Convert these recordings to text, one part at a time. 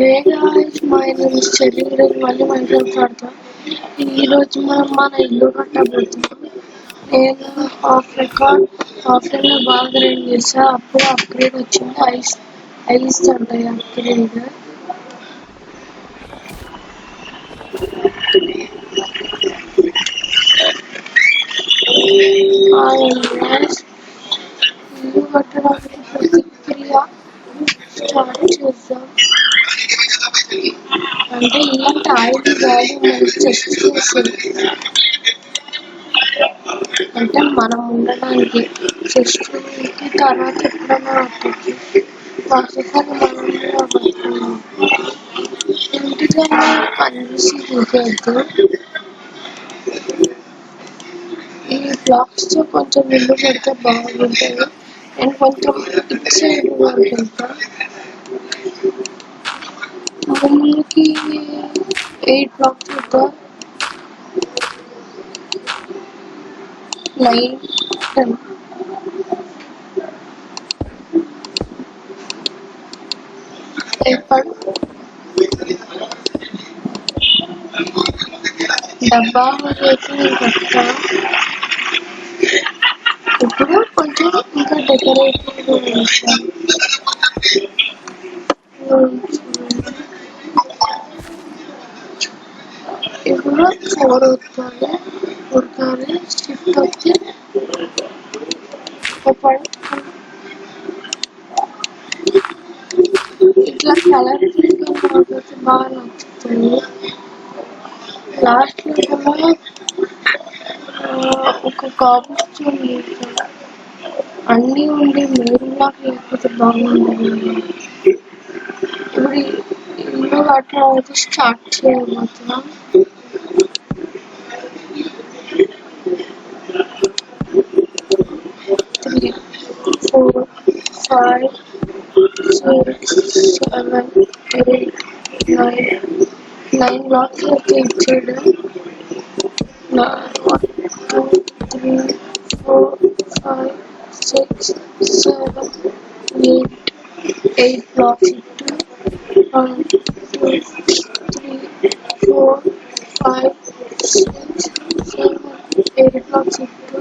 Hey guys, my name is Cherry. ఈరోజు మళ్ళీ Minecraft ఆడతా. ఈరోజు మనం మన ఇల్లు కట్టబోతున్నాం. నేను ఆఫ్లైన్లో బాగా రైడ్ చేసా. అప్పుడు అప్గ్రేడ్ వచ్చింది. ఐస్ ఉంటాయి అప్గ్రేడ్. ఇల్లు కట్టడానికి ప్రతిక్రియ స్టార్ట్ చేద్దాం. అంటే ఇలాంటి ఆయిల్ వాల్యూ మనం చెక్ చేసేది అంటే మనం ఉండడానికి చెస్ట్ తర్వాత ఎప్పుడైనా అవుతుంది. ప్రస్తుతాన్ని మనం పడుతున్నాం. ఇంటిగా కనిపిసి చూసేద్దు. ఈ బ్లాక్స్తో కొంచెం ఇల్లు పెడితే బాగుంటుంది. నేను కొంచెం ఇటు సైడ్ వెళ్తా. ముందుకి 8 blocks అవుతా. 9, 10. డబ్బా చేసి కట్టా. ఇప్పుడు కొంచెం ఇంకా డెకరేటివ్ ఇప్పుడు 4 ఉడకాలి. షిఫ్ట్ వచ్చి ఇట్లా కలర్ బాగా నచ్చుతుంది. లాస్ట్లో ఏమో ఒక కాంబినేషన్ అన్నీ ఉండి మెయిన్గా లేకపోతే బాగుంటుంది. ఇప్పుడు ఇల్లు అట్లా అయితే స్టార్ట్ చేయబోతున్నాం. 3, 4, 5, 6, 7, 8, 9 blocks అయితే ఇచ్చాడు. 1, 2, 3, 4, 5, 6, 7, 8 blocks ఇట్టు. 1, 2, 3, 4, 5, 6, 7, 8 blocks ఇట్టు.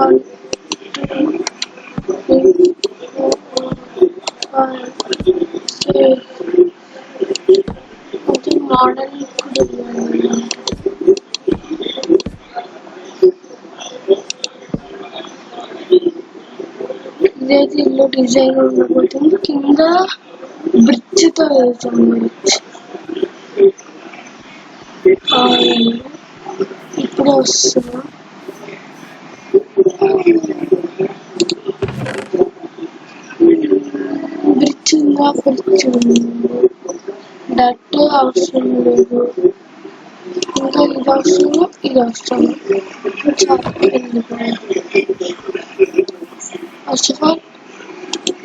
1, 2, 3, 4, 5, 6. కొంచెం మోడల్ ఇదైతే ఇల్లు డిజైన్ ఉండబోతుంది. కింద బ్రిడ్జ్తో వెళ్తాం. ఇప్పుడు వస్తున్నా. బ్రిడ్జ్ ఉందా? బ్రిడ్జ్ ఉంది. డట్ అవసరం లేదు. ఇంకా ఇది అవసరం, ఇది అవసరం. చాలా ఫస్ట్ ఆఫ్ ఆల్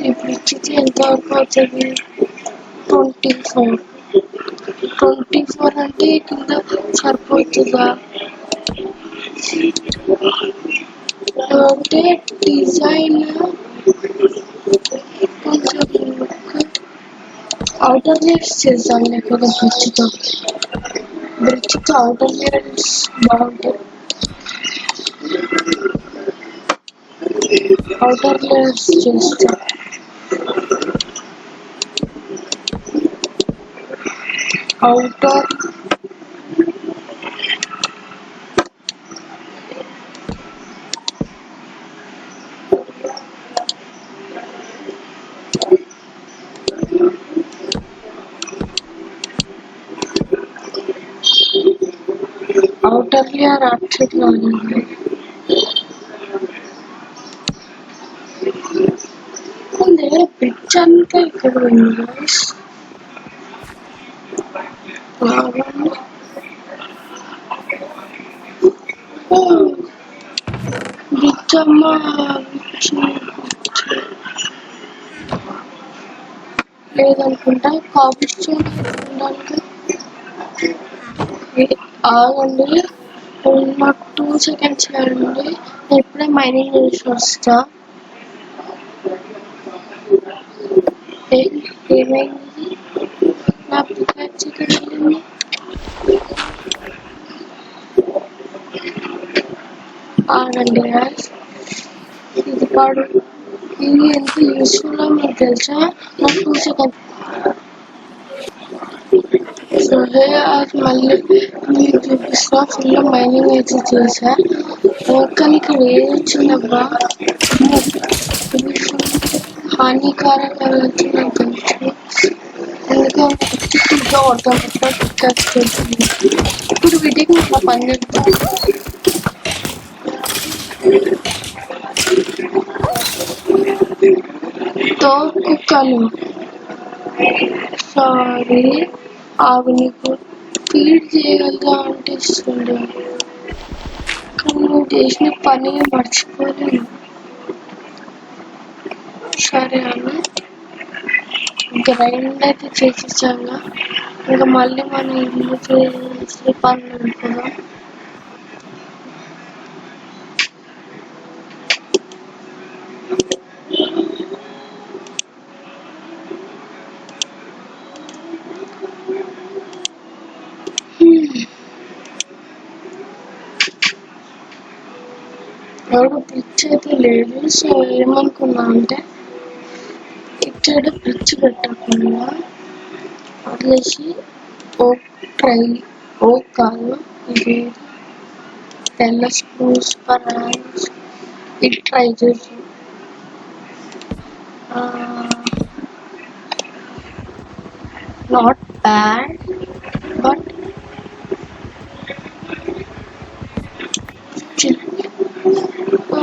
ఈ బ్రిడ్జ్కి ఎంతవరకు అవుతుంది? 24 అంటే కింద సరిపోతుందా? అంటే డిజైన్ కొంచెం అవుటర్ లేయర్స్ చేద్దాం. లేకపోతే బ్రిడ్జ్తో అవుటర్ లేయర్స్ బాగుంటాయి. అవుటర్ లేయర్స్ చేస్తాం. అవుటర్ లేయర్ యాక్చువల్గా ఉంది. మన దగ్గర బ్రిడ్జ్ అంతా ఇక్కడ ఉంది. బ్రిడ్జ్ అమ్మ లేదనుకుంటా. కాంపిటీషన్ ఆగండి. 2 seconds అండి. ఇప్పుడే మైనింగ్ చేసి వస్తా. ఏమైంది? చికెన్ వెళ్ళింది. ఆగండి guys, ఇది కాదు. ఇది ఎంత యూస్ఫుల్ మీకు తెలుసా? నాకు 2 seconds. సో మళ్ళీ మీకు చూపిస్తా. ఫుల్ మైనింగ్ అయితే చేశా. కానీ ఇక్కడ ఏది వచ్చిందబ్బా, హానికారకంగా వచ్చి నాకు తెలుసు. ఎందుకంటే ఇంట్లో కొడుతుంది. ఇప్పుడు వీటికి ఇట్లా పని చేస్తాను. తో కుక్కలు సారీ, అవి నీకు ఫీడ్ చేయగలుగుతా అంటే ఇస్తుంది. కానీ నువ్వు చేసిన పని మర్చిపోలేను. సరే అన్న, గ్రైండ్ అయితే చేసేసాగా. ఇంకా మళ్ళీ మనం ఇల్లు చేసే పని ఉంటుందా? ఎవరు బ్రిడ్జ్ అయితే లేదు. సో ఏమనుకున్నా అంటే ఇక్కడ బ్రిడ్జ్ పెట్టకుండా వదిలేసి ఓక్ కాదు, ఇది తెల్ల స్పూన్స్ పరాన్స్ ఇది ట్రై చేసి నాట్ బ్యాడ్, బట్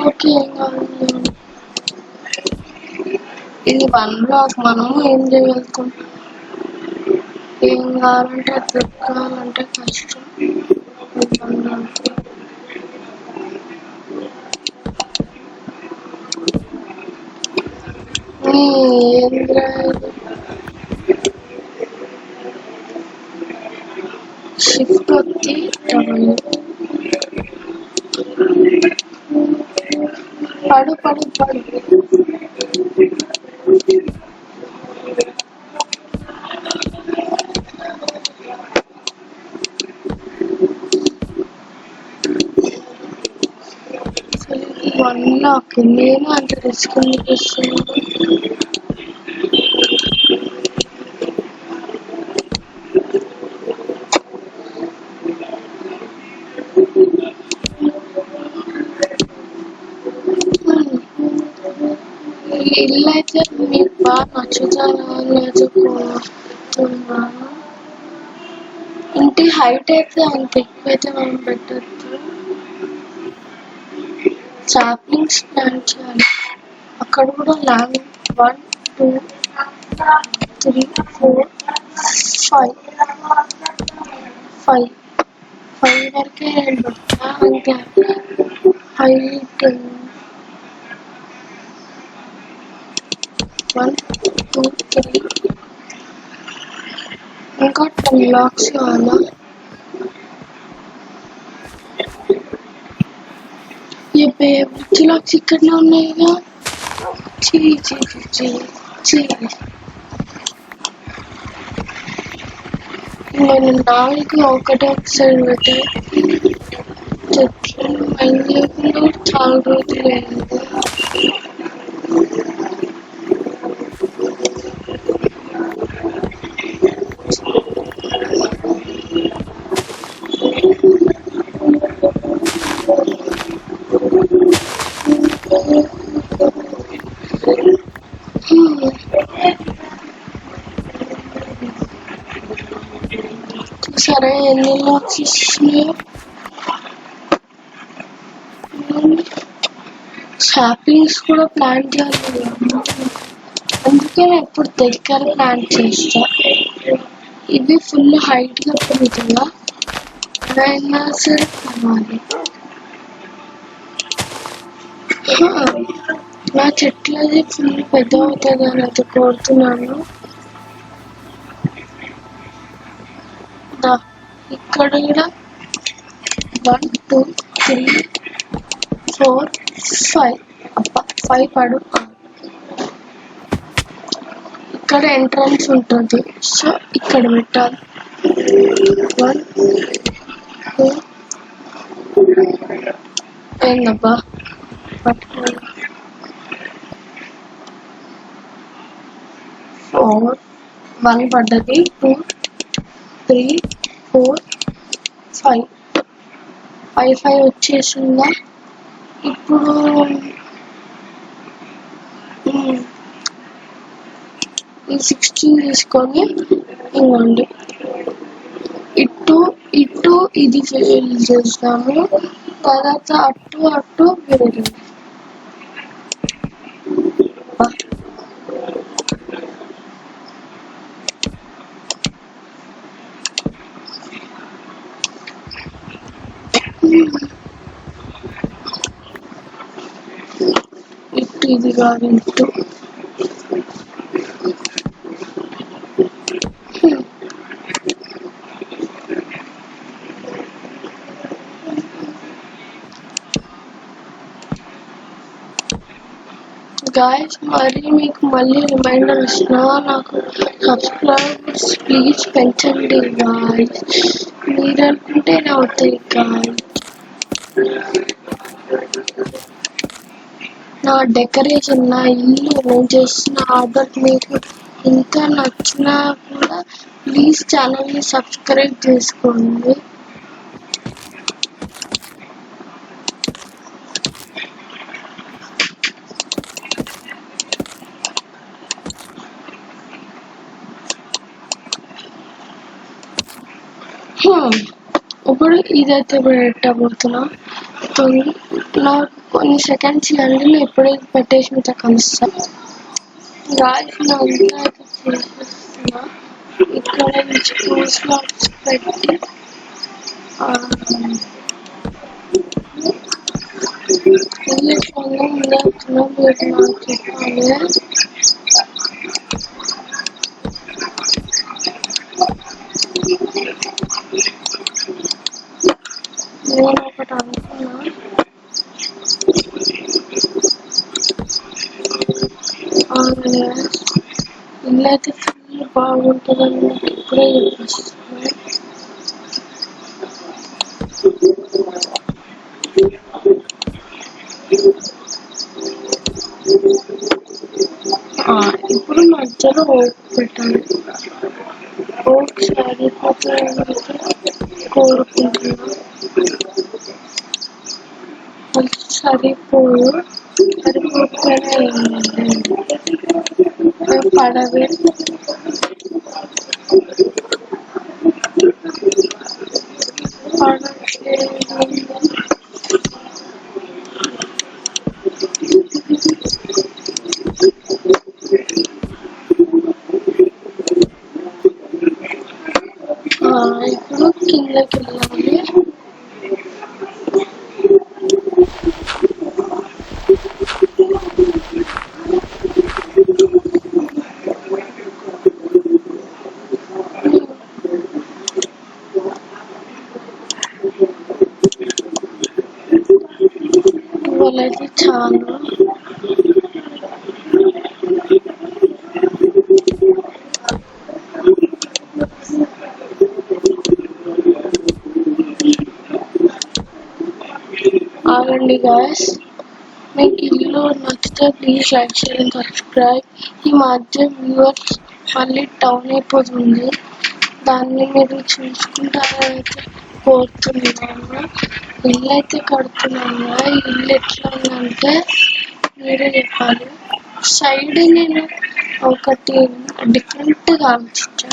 ఓకే. ఇది 1 block. మనము ఏం చేయగలుగుతాం? ఏం కావాలంటే అది దొరకాలంటే కష్టం. షిఫ్ట్ వచ్చి పడు పడు పడు. నాకు నేను అంత రిస్క్ అనిపిస్తుంది. ఇల్లు అయితే మీకు బాగా నచ్చుతారా లేకపోతున్నాను. ఇంటి హైట్ అయితే అంత ఎక్కువైతే మనం పెట్టద్దు. సాప్లింగ్స్ ప్లాంట్ చేయాలి. అక్కడ కూడా ల్యాండ్ 1 2 3 4 5 వరకే పెట్టా. అంతే హైట్ 1 2 3 ఇంకా 10 blocks కావాలా? బ్లాక్స్ ఇక్కడనే ఉన్నాయిగా. నేను 4 ఒకటే సైడ్ పెట్టే చెట్లు మైండ్ లేకుండా చాలా రోజులు అయింది. సరే, ఎన్ని లాక్స్ ఇస్తున్నాయో. సాప్లింగ్స్ కూడా ప్లాంట్ చేయాలి. అందుకే నేను ఇప్పుడు దగ్గర ప్లాంట్ చేస్తా. ఇవి ఫుల్ హైట్ గా పెరుగుతుందా అయినా సరే కావాలి. నా చెట్లు అది ఫుల్ పెద్ద అవుతుంది అని అది కోరుతున్నాను. ఇక్కడ కూడా 1 2 3 4 5 5 పడు. ఇక్కడ ఎంట్రన్స్ ఉంటుంది. సో ఇక్కడ పెట్టాలి. 1 2 ఏందబ్బా పట్టుకోవాలి 4 1 పడ్డది 2 3 4 5 5 వచ్చేసిందా ఇప్పుడు ఈ 16 తీసుకొని ఇవ్వండి ఇటు ఇది ఫిల్ చేస్తాము తర్వాత అటు వేరే ఇటు ఇది కాదు ఇటు గాయస్ మరి మీకు మళ్ళీ రిమైండర్ ఇస్తున్నా నాకు సబ్స్క్రైబర్స్ ప్లీజ్ పెంచండి గాయస్ మీరు అనుకుంటేనే అవుతాయి గాయస్ నా డెకరేషన్ నా ఇల్లు నేను చేసిన ఆర్డర్ మీకు ఇంకా నచ్చినా కూడా ప్లీజ్ ఛానల్ని సబ్స్క్రైబ్ చేసుకోండి ఇప్పుడు ఇదైతే పెట్టబోతున్నా నాకు కొన్ని సెకండ్స్ ఇవ్వండి నేను ఎప్పుడైతే పెట్టేసి మీతో కలుస్తా గాయస్ నా ఇంట్లో అయితే చేసేస్తున్నా ఇక్కడ నుంచి 2 స్లాట్స్ పెట్టి ముందే ముందేస్తున్నా మీరు నాకు చెప్పాలి నేను ఒకటి అనుకున్నా ఇల్లు అయితే ఫుల్ బాగుంటుందని నాకు ఇప్పుడే చెప్పేస్తున్నాను ఇప్పుడు మధ్యలో ఓక్ పెట్టాలి ఓక్ సరిపోతుందని కోరుకుంటున్నా సరిపోతేనే పడవే ఇప్పుడు కిందకి వెళ్ళాలి వాళ్ళైతే చాలు ఆగండి గాయస్ మీకు ఇల్లు నచ్చితే please like share and subscribe ఈ మధ్య వ్యూవర్స్ మళ్ళీ డౌన్ అయిపోతుంది దాన్ని మీరు చూసుకుంటారైతే కోరుతున్నాను ఇల్లు అయితే కడుతున్నాను ఈ ఇల్లు ఎట్లా ఉందంటే మీరే చెప్పాలి సైడ్ నేను ఒకటి డిఫరెంట్గా ఆలోచించా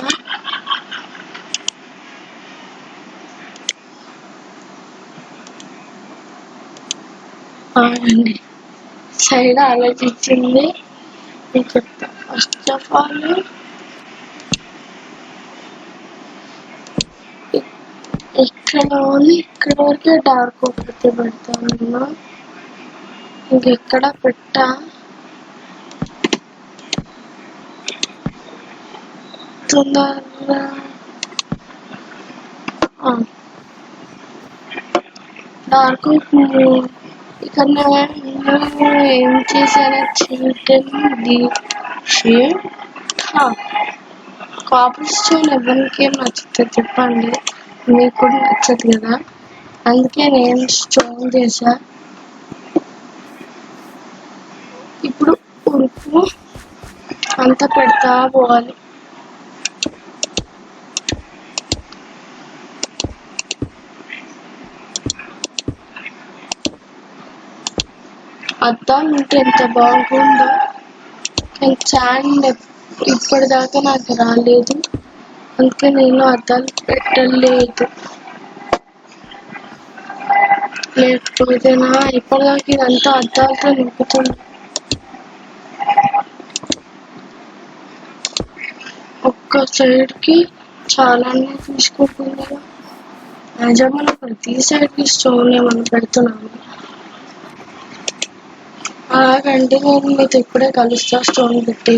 అవునండి సైడ్ ఆలోచించింది మీకు చెప్తా ఫస్ట్ ఆఫ్ ఆల్ ఇక్కడ ఇక్కడ వరకే డార్క్ ఒకటి పెడతాను ఇంకెక్కడ పెట్టా తొందరగా డార్క్ ఇక్కడ నేను ఏం చేశానో చూడండి షేడ్ కాపర్ స్టోన్ ఎవరికి నచ్చుతుంది చెప్పండి, మీకు కూడా నచ్చదు కదా, అందుకే నేను స్టోన్ చేసా. ఇప్పుడు ఉడుపు అంతా పెడతా పోవాలి. అద్దాలు ఉంటే ఎంత బాగుందో, కానీ చాండ్ ఇప్పటిదాకా నాకు రాలేదు, అందుకే నేను అద్దాలు పెట్టలేదు. లేకపోతేనా ఇప్పటిదాకా ఇదంతా అద్దాలతో నింపుతుంది. ఒక్క సైడ్కి చాలానే తీసుకుంటుంది. నిజంగా ప్రతి సైడ్కి స్టోన్ ఏమన్నా పెడుతున్నాము. అలాగంటే నేను మీతో ఇప్పుడే కలుస్తా స్టోన్ పెట్టి.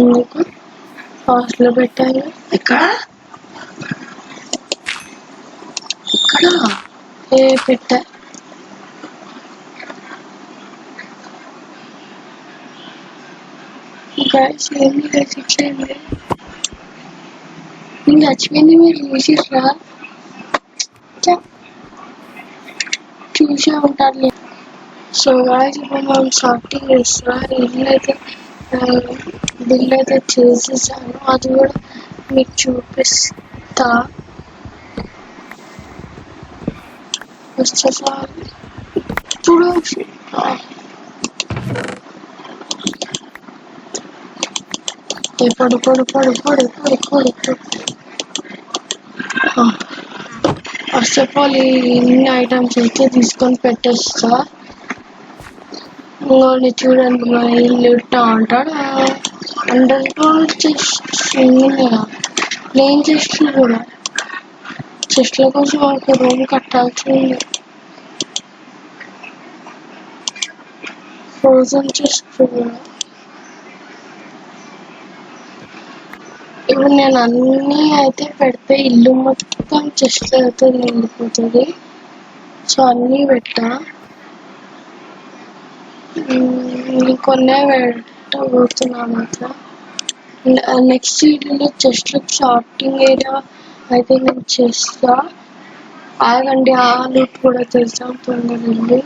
ఎందుకు హాస్టల్లో పెట్టాలి? ఎక్కడ ఇక్కడ పెట్టా. ఏంది ఇట్లయింది, నేను చచ్చిపోయింది మీరు చూసిర్రా? చూసే ఉంటారు. సో గాయ్స్ ఇప్పుడు మనం షాపింగ్ చేస్తా. ఇల్లు అయితే బిల్ అయితే చేసేసాను, అది కూడా మీకు చూపిస్తా. ఇప్పుడు పడు పడు పడు పడు పడు పడు ఫస్ట్ ఆఫ్ ఆల్ ఇన్ని ఐటమ్స్ అయితే తీసుకొని పెట్టేస్తా. ఇంకోటి చూడండి, మా ఇల్లు అంటాడు అండర్ గ్రౌండ్ చెస్ట్ ప్లేన్ చెస్ట్లు కూడా, చెస్ట్ల కోసం ఒక రూమ్ కట్టాల్సి ఉంది. ఫ్రోజన్ చెస్ట్ కూడా. ఇప్పుడు నేను అన్నీ అయితే పెడితే ఇల్లు మొత్తం చెస్ట్ అయితే నిండిపోతుంది. సో అన్నీ పెట్టా, కొన్నే పెట్టబోతున్నాను అట్లా. నెక్స్ట్ వీడియోలో చెస్ట్ షార్టింగ్ ఏరియా అయితే నేను చేస్తా. ఆగండి, ఆ లూట్ కూడా చేస్తాం తొందరగా.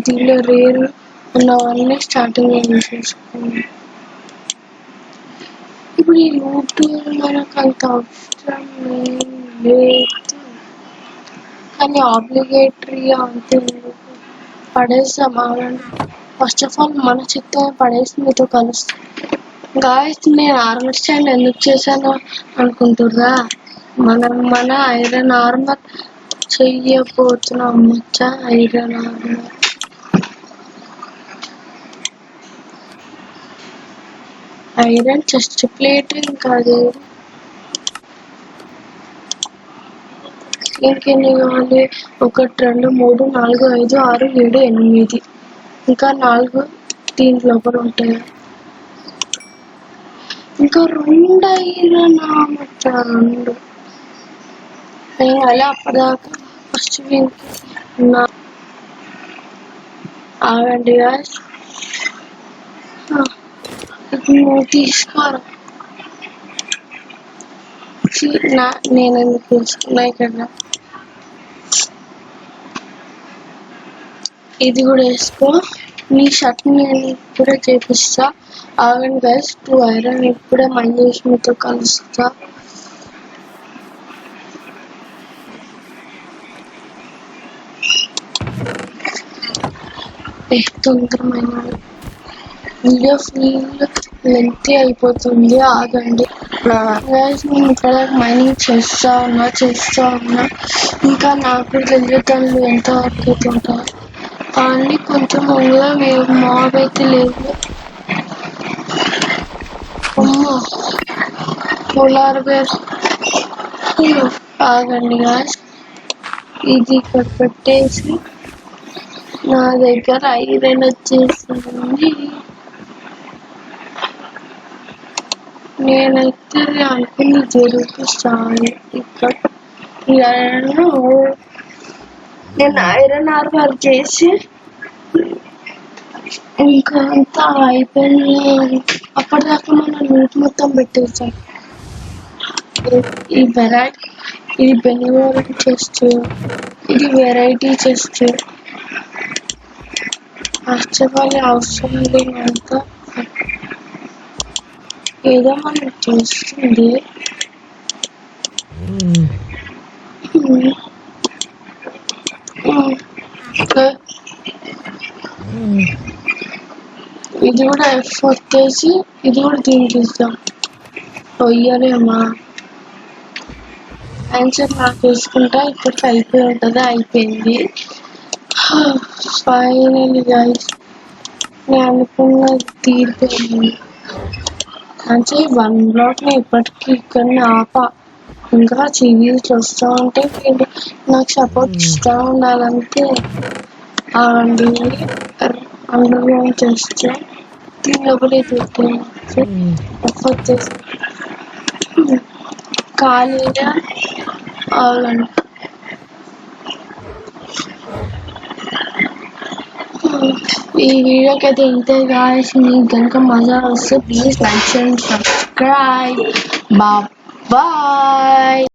దీనిలో రేరు ఉన్నవన్నీ స్టార్టింగ్ చేసుకోండి. ఇప్పుడు ఈ లూట్ మనకు అంత అవసరం లేదు, కానీ ఆబ్లిగేటరీ అంతే పడేస్తాం. ఫస్ట్ ఆఫ్ ఆల్ మన చెత్త పడేసి మీతో కలుస్తాం. గాయస్ నేను ఆర్మర్ స్టాండ్ ఎందుకు చేశాను అనుకుంటుర్రా? మన ఐరన్ ఆర్మర్ చెయ్యబోతున్నాం. మచ్చా iron armour, iron chest plate కాదు. ఇంకెన్ని కావాలి? 1 2 3 4 5 6 7 8 ఇంకా 4 దీని లోపల ఉంటాయి. ఇంకా 2 ఐరన్ మచ్చా 2. అలా అప్పటిదాకా ఫస్ట్ ఆగండి గాయస్, నువ్వు తీసుకోరా. నేను ఎందుకు తీసుకున్నాయి కదా, ఇది కూడా వేసుకో. నీ షర్ట్ నేను ఇప్పుడే చేపిస్తా. ఆగండి గైస్, 2 ఐరన్ ఇప్పుడే మళ్ళీ మీతో కలుస్తా. తొందరమైన వీడియో ఫుల్ లెంతీ అయిపోతుంది, ఆగండి. గైస్ నేను ఇక్కడ మైనింగ్ చేస్తా ఉన్నా ఇంకా నాకు తెలియదు ఎంతవరకు అవుతుంటాయి, కానీ కొంచెం కూడా మాబ్ అయితే లేదు. పోలార్ బేర్ ఆగండి గాయస్, ఇది ఇక్కడ పెట్టేసి నా దగ్గర ఐరన్ వచ్చేసింది. నేనైతే అనుకుని జరుగుతాను ఇక్కడ నేను ఐరన్ ఆర్మర్ చేసి ఇంకా అంతా అయిపోయింది. అప్పటిదాకా మనం లూట్ మొత్తం పెట్టేసాం. ఇది బెనివల్ చెస్ట్, ఇది వెరైటీ చెస్ట్, నష్టపాలి అవసరం లేనంత ఏదో మనం చేస్తుంది. ఇది కూడా ఎఫ్ వచ్చేసి ఇది కూడా దీనికి ఇస్తాం. పొయ్యలేమా ఆన్సర్ నాకు వేసుకుంటా ఇప్పటికి అయిపోయి ఉంటుంది. అయిపోయింది ఫైనల్లీ గైస్, నేను అనుకున్నది తీరిపోయింది. అంటే 1 బ్లాక్ని ఇప్పటికీ ఇక్కడనే ఆపా. ఇంకా సిరీస్ వస్తూ ఉంటే నాకు సపోర్ట్ ఇస్తూ ఉండాలంటే అండి. అండర్ గ్రౌండ్ చేస్తే దీని లోపలే వచ్చేసి ఖాళీగా ఆగండి. ఈ వీడియోకి అయితే ఇంతే గాయస్. మీకు కనుక మజా వస్తే please like and subscribe. Bye.